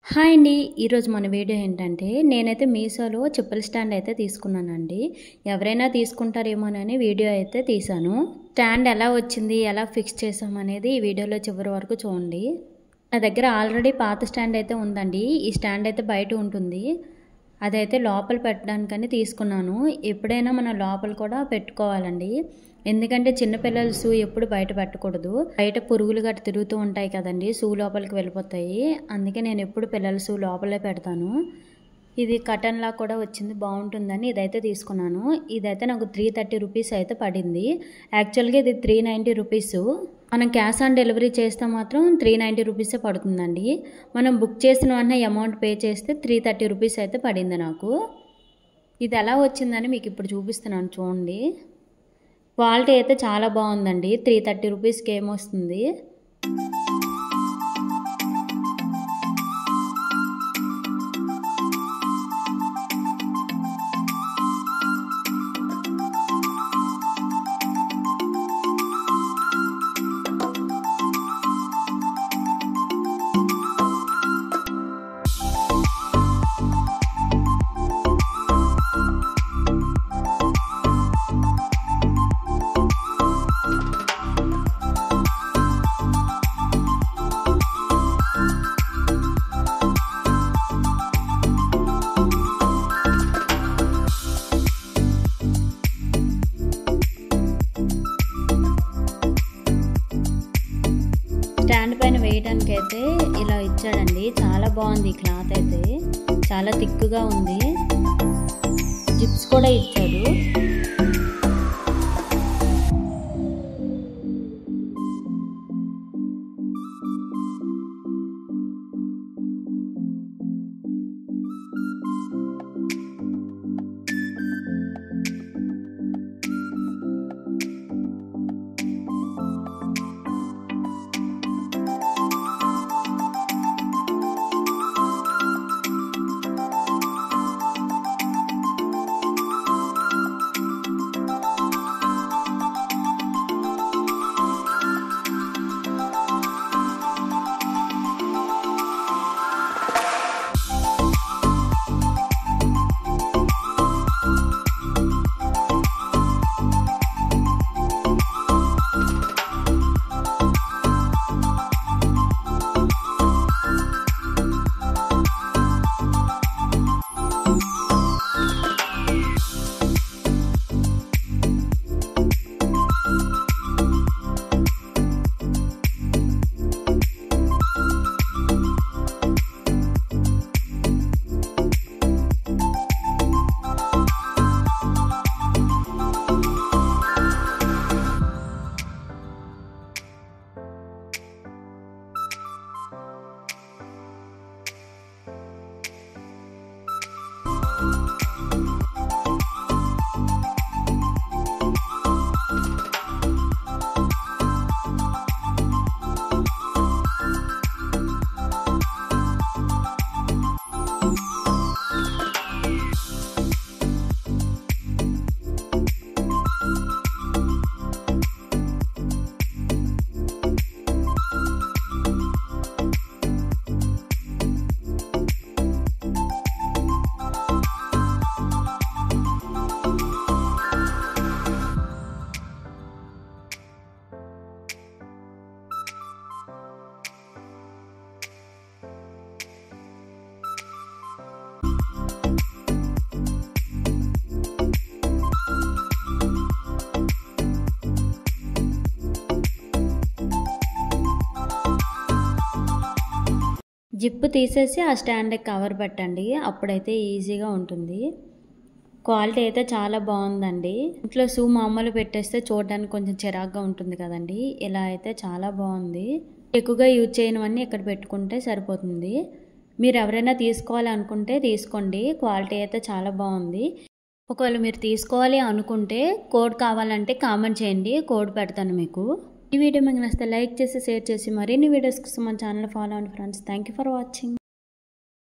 Hi అండి. ఈరోజు మన వీడియో ఏంటంటే నేనైతే మీషోలో చెప్పుల స్టాండ్ అయితే తీసుకున్నానండి. ఎవరైనా తీసుకుంటారేమోనని వీడియో అయితే తీశాను. స్టాండ్ ఎలా వచ్చింది, ఎలా ఫిక్స్ చేసామనేది ఈ వీడియోలో చివరి వరకు చూడండి. నా దగ్గర ఆల్రెడీ పాత స్టాండ్ అయితే ఉందండి. ఈ స్టాండ్ అయితే బయట ఉంటుంది. అదైతే లోపల పెట్టడానికని తీసుకున్నాను. ఎప్పుడైనా మనం లోపల కూడా పెట్టుకోవాలండి. ఎందుకంటే చిన్నపిల్లల షూ ఎప్పుడు బయట పెట్టకూడదు. బయట పురుగులు గట్ట తిరుగుతూ ఉంటాయి కదండి, షూ లోపలికి వెళ్ళిపోతాయి. అందుకే నేను ఎప్పుడు పిల్లల షూ లోపలే పెడతాను. ఇది కటన్ లా కూడా వచ్చింది, బాగుంటుందని ఇదైతే తీసుకున్నాను. ఇదైతే నాకు 330 రూపీస్ అయితే పడింది. యాక్చువల్గా ఇది 390 రూపీస్. మనం క్యాష్ ఆన్ డెలివరీ చేస్తే మాత్రం 390 రూపీసే పడుతుందండి. మనం బుక్ చేసిన వెంటనే అమౌంట్ పే చేస్తే 330 రూపీస్ అయితే పడింది నాకు. ఇది ఎలా వచ్చిందని మీకు ఇప్పుడు చూపిస్తున్నాను చూడండి. క్వాలిటీ అయితే చాలా బాగుందండి. 330 రూపీస్కి ఏమొస్తుంది. స్టాండ్ పైన వేయడానికి అయితే ఇలా ఇచ్చాడండి. చాలా బాగుంది. ఈ క్లాత్ అయితే చాలా థిక్గా ఉంది. జిప్స్ కూడా ఇచ్చాడు. జిప్ తీసేసి ఆ స్టాండ్కి కవర్ పెట్టండి, అప్పుడైతే ఈజీగా ఉంటుంది. క్వాలిటీ అయితే చాలా బాగుందండి. ఇంట్లో షూ మామూలు పెట్టేస్తే చూడడానికి కొంచెం చిరాగ్గా ఉంటుంది కదండి. ఇలా అయితే చాలా బాగుంది. ఎక్కువగా యూజ్ చేయనివన్నీ ఇక్కడ పెట్టుకుంటే సరిపోతుంది. మీరు ఎవరైనా తీసుకోవాలనుకుంటే తీసుకోండి. క్వాలిటీ అయితే చాలా బాగుంది. ఒకవేళ మీరు తీసుకోవాలి అనుకుంటే కోడ్ కావాలంటే కామెంట్ చేయండి, కోడ్ పెడతాను మీకు. ఈ వీడియో మీకు నచ్చితే లైక్ చేసి షేర్ చేసి మరిన్ని వీడియోస్ కోసం మన ఛానల్ ఫాలో అవ్వండి friends. Thank you for watching.